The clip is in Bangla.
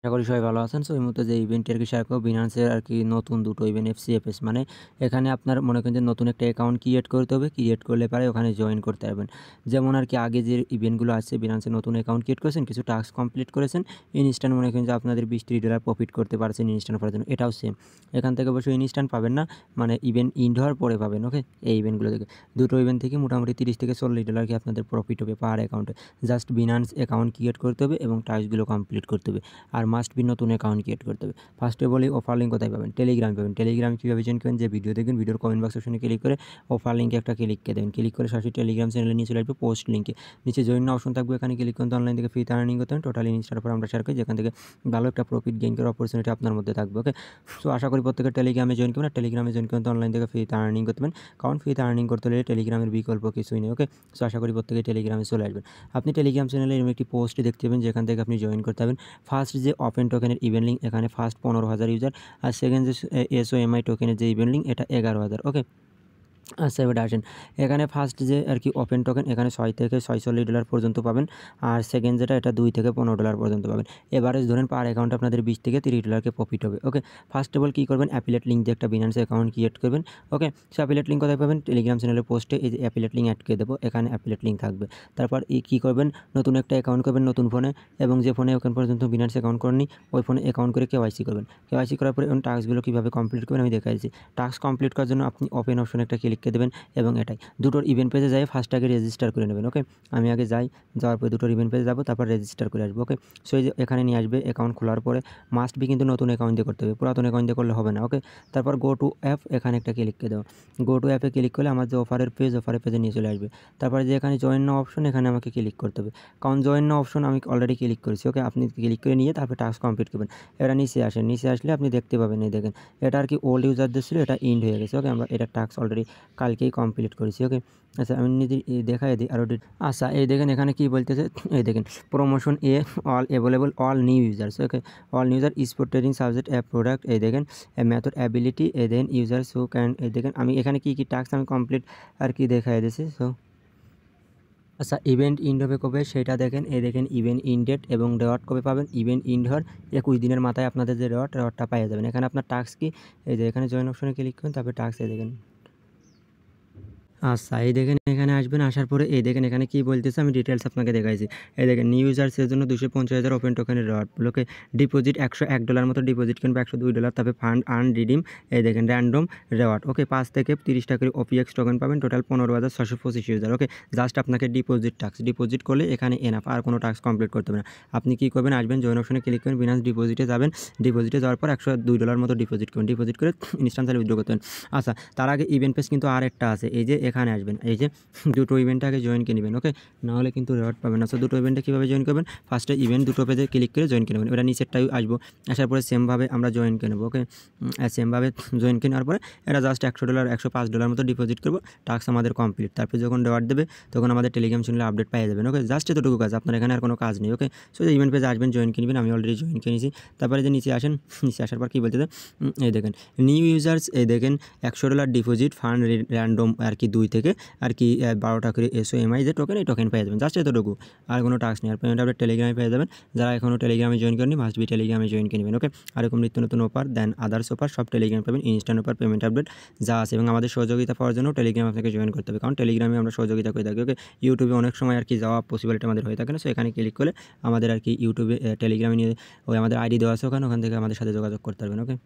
আশা করি সবাই ভালো আছেন। সো এই মুহূর্তে যে ইভেন্টটি আরকি শেয়ার করব বিনান্সের আরকি নতুন দুটো ইভেন্ট এফসিএফএস মানে এখানে আপনার মনে করেন যে নতুন একটা অ্যাকাউন্ট ক্রিয়েট করতে হবে। ক্রিয়েট করলে পারে ওখানে জয়েন করতে পারবেন। যেমন আরকি আগে যে ইভেন্টগুলো আছে বিনান্সে নতুন অ্যাকাউন্ট ক্রিয়েট করেছেন, কিছু টাস্ক কমপ্লিট করেছেন, ইনস্ট্যান্ট মনে করেন যে আপনাদের $20-30 প্রফিট করতে পারছেন ইনস্ট্যান্ট পাওয়ার জন্য। এটাও সেম। এখান থেকে অবশ্যই ইনস্ট্যান্ট পাবেন না, মানে ইভেন্ট এন্ড হওয়ার পরে পাবেন। ওকে? এই ইভেন্টগুলো থেকে। দুটো ইভেন্ট থেকে মোটামুটি $30-40 কি আপনাদের প্রফিট হবে পার অ্যাকাউন্টে। জাস্ট বিনান্স অ্যাকাউন্ট ক্রিয়েট করতে হবে এবং টাস্কগুলো কমপ্লিট করতে হবে। আর মাস্ট বি নতুন অ্যাকাউন্ট ক্রিয়েট করতে হবে। ফার্স্টে বলি অফার লিঙ্ক কোথায় পাবেন? টেলিগ্রামে পাবেন। টেলিগ্রামে কীভাবে জয়েন করবেন? যে ভিডিও দেখবেন ভিডিওর কমেন্ট বক্স অপশনে ক্লিক করে অফার লিঙ্কে একটা ক্লিক করে দেবেন। ক্লিক করে সরাসরি টেলিগ্রাম চ্যানেলে নিয়ে চলে আসবে পোস্ট লিঙ্কে। নিচে জয়েন অপশন থাকবে, এখানে ক্লিক করতে অনলাইন থেকে ফ্রিতে আর্নিং করতে হবে। টোটালি ইনস্টার উপর আমরা শেয়ার করি, যেখান থেকে ভালো একটা প্রফিট গেইন করার অপরচুনিটি আপনার মধ্যে থাকবে। ওকে? সো আশা করি প্রত্যেকের টেলিগ্রামে জয়েন করবেন। আর টেলিগ্রামে জয়েন করতে অনলাইন থেকে ফ্রিতে আর্নিং করতে পারবেন, কারণ ফ্রিতে আর্নিং করতে হলে টেলিগ্রামের বিকল্প কিছুই নেই। ওকে? সো আশা করি প্রত্যেকে টেলিগ্রামে চলে আসবেন। আপনি টেলিগ্রাম চ্যানেলে এরকম একটি পোস্ট দেখতে পাবেন, যেখান থেকে আপনি জয়েন করতে পারবেন। ফার্স্ট যে ওপেন টোকেনের ইভেন্ট লিঙ্ক, এখানে ফার্স্ট 15,000 ইউজার, আর সেকেন্ড যে এসওএমআই টোকেনের যে ইভেন্ট লিঙ্ক, এটা 11,000। ওকে? আচ্ছা, এবার আসেন এখানে ফার্স্ট যে আর কি ওপেন টোকেন, এখানে $6-$46 পর্যন্ত পাবেন। আর সেকেন্ড যেটা, এটা $2-15 পর্যন্ত পাবেন। এভারেজ ধরেন পার অ্যাকাউন্টে আপনাদের $20-30 প্রফিট হবে। ওকে? ফার্স্ট অফ অল কী করবেন? অ্যাফিলিয়েট লিঙ্ক দিয়ে একটা বিনান্স অ্যাকাউন্ট ক্রিয়েট করবেন। ওকে? সো অ্যাফিলিয়েট লিঙ্ক কোথায় পাবেন? টেলিগ্রাম চ্যানেলের পোস্টে এই যে অ্যাফিলিয়েট লিঙ্ক অ্যাড করে দেবো, এখানে অ্যাফিলিয়েট লিঙ্ক থাকবে। তারপর কী করবেন? নতুন একটা অ্যাকাউন্ট করবেন নতুন ফোনে, এবং যে ফোনে এখন পর্যন্ত বিনান্স অ্যাকাউন্ট করেননি ওই ফোনে অ্যাকাউন্ট করে কেওয়াইসি করবেন। কেওয়াইসি করার পরে টাস্কগুলো কীভাবে কমপ্লিট করবেন আমি দেখাই দিচ্ছি। টাস্ক কমপ্লিট করার জন্য আপনি ওপেন অপশনে একটা ক্লিক করে দেবেন, এবং এটাই দুটোর ইভেন্ট পেজে যাই ফার্স্ট আগে রেজিস্টার করে নেবেন। ওকে? আমি আগে যাই, যাওয়ার পরে দুটোর ইভেন্ট পেজে যাবো, তারপর রেজিস্টার করে আসবো। ওকে? সো এই যে এখানে নিয়ে আসবে। অ্যাকাউন্ট খোলার পরে মাস্ট বি কিন্তু নতুন অ্যাকাউন্ট দিয়ে করতে হবে, পুরাতন অ্যাকাউন্ট দিয়ে করলে হবে না। ওকে? তারপর গো টু অ্যাপ, এখানে একটা ক্লিক করে দেবো। গো টু অ্যাপে ক্লিক করলে আমার যে অফারের পেজে নিয়ে চলে আসবে। তারপরে যে এখানে জয়েন নাও অপশন, এখানে আমাকে ক্লিক করতে হবে, কারণ জয়েন নাও অপশন আমি অলরেডি ক্লিক করেছি। ওকে? আপনি ক্লিক করে নিয়ে তারপর টাস্ক কমপ্লিট করবেন। এবার নিচে আসেন, নিচে আসলে আপনি দেখতে পাবেন, এই দেখেন এটা আর কি ওল্ড ইউজারদের ছিল, এটা এন্ড হয়ে গেছে। ওকে? আমরা এটা টাস্ক অলরেডি কালকেই কমপ্লিট করেছি। ওকে? আচ্ছা, আমি নিজে দেখাই দিই আরও। আচ্ছা, এই দেখেন এখানে কী বলতেছে, এই দেখেন promotion all available all new users. Okay? All new user sport trading subject app product, এই দেখেন মেথড অ্যাবিলিটি, এই দেখেন ইউজার্স হু ক্যান, এই দেখেন আমি এখানে কী কী টাস্ক আমি কমপ্লিট আর কি দেখাই দিয়েছি। সো আচ্ছা, ইভেন্ট ইন্ড হবে কবে সেটা দেখেন, এই দেখেন ইভেন্ট ইন ডেট এবং রেওয়ার্ড কবে পাবেন। ইভেন্ট ইন্ড হওয়ার 21 দিনের মাথায় আপনাদের যে রেওয়ার্ডটা পেয়ে যাবেন। এখানে আপনার টাস্ক কি, এই যে এখানে জয়েন অপশনে ক্লিক করুন, তারপরে টাস্ক, এই দেখেন। আচ্ছা, এই দেখেন এখানে আসবেন, আসার পরে এই দেখেন এখানে কী বলতেছে আমি ডিটেলস আপনাকে দেখাইছি। এই দেখেন নিউ ইউজার্সের জন্য 250,000 ওপেন টোকেনের রেওয়ার্ডগুলোকে ডিপোজিট $101 মতো ডিপোজিট কিংবা $102, তারপরে ফান্ড আর্ন রিডিম, এই দেখেন র্যান্ডম রেওয়ার্ড। ওকে? 5 থেকে 30 টাকা করে OPX টোকেন পাবেন, টোটাল 15,625 ইউজার। ওকে? জাস্ট আপনাকে ডিপোজিট করলে এখানে এনাফ, আর কোনো টাস্ক কমপ্লিট করতে হবে না। আপনি কী করবেন? আসবেন জয়েন অপশনে ক্লিক করবেন, বিনান্স ডিপোজিটে যাবেন, ডিপোজিটে যাওয়ার পর $102 মতো ডিপোজিট করবেন, ডিপোজিট করে ইনস্ট্যান্ট উইথড্র করতে হবে। আচ্ছা, তার আগে ইভেন্ট পেজ কিন্তু আর একটা আছে, এই যে এখানে আসবেন, এই যে দুটো ইভেন্টে আগে জয়েন করে নেবেন। ওকে? নাহলে কিন্তু রেওয়ার্ড পাবেন না। সো দুটো ইভেন্টে কীভাবে জয়েন করবেন? ফার্স্টে ইভেন্ট দুটো পেজে ক্লিক করে জয়েন করে নেবেন। এবার নিচেরটাই আসবো, আসার পরে সেমভাবে আমরা জয়েন করে নেবো। ওকে? সেমভাবে জয়েন করে নেওয়ার পরে এটা জাস্ট $100 $105 মতো ডিপোজিট করবো, টাস্ক আমাদের কমপ্লিট। তারপর যখন রেওয়ার্ড দেবে তখন আমাদের টেলিগ্রাম চ্যানেলে আপডেট পেয়ে যাবেন। ওকে? জাস্ট এতটুকু কাজ, আপনার এখানে আর কোনো কাজ নেই। ওকে? সো যে ইভেন্ট পেজে আসবেন, জয়েন করে নেবেন, আমি অলরেডি জয়েন করে নিয়েছি। তারপরে যে নিচে আসেন, নিচে আসার পর কী বলতে এই দেখেন নিউ ইউজার্স, এই দেখেন $100 ডিপোজিট ফান্ড র্যান্ডম আর কি 2 থেকে আর কি 12 টাকা করে এসওএমআই যে টোকেন, এই টোকেন পেয়ে যাবেন। জাস্ট এতটুকু, আর কোনো টাস্ক নেই। আর পেমেন্ট আপনি টেলিগ্রামে পেয়ে যাবেন। যারা এখনও টেলিগ্রামে জয়েন করেনি মাস্ট বি টেলিগ্রামে জয়েন করে নেবেন। ওকে? আর এরকম নিত্য নতুন অফার দেন আদার্স অফার সব টেলিগ্রামে পাবেন, ইনস্ট্যান্ট অফার, পেমেন্ট আপডেট যা আছে, এবং আমাদের সহযোগিতা পাওয়ার জন্য টেলিগ্রাম আপনাকে জয়েন করতে হবে, কারণ টেলিগ্রামে আমরা সহযোগিতা করে থাকি। ওকে? ইউটিউবে অনেক সময় আর কি যাওয়া পসিবিলিটি আমাদের হয়ে থাকে না। সো এখানে ক্লিক করলে আমাদের আর কি ইউটিউবে টেলিগ্রামে নিয়ে ওই আমাদের আইডি দেওয়া আছে, ওখান থেকে আমাদের সাথে যোগাযোগ করতে পারবেন। ওকে?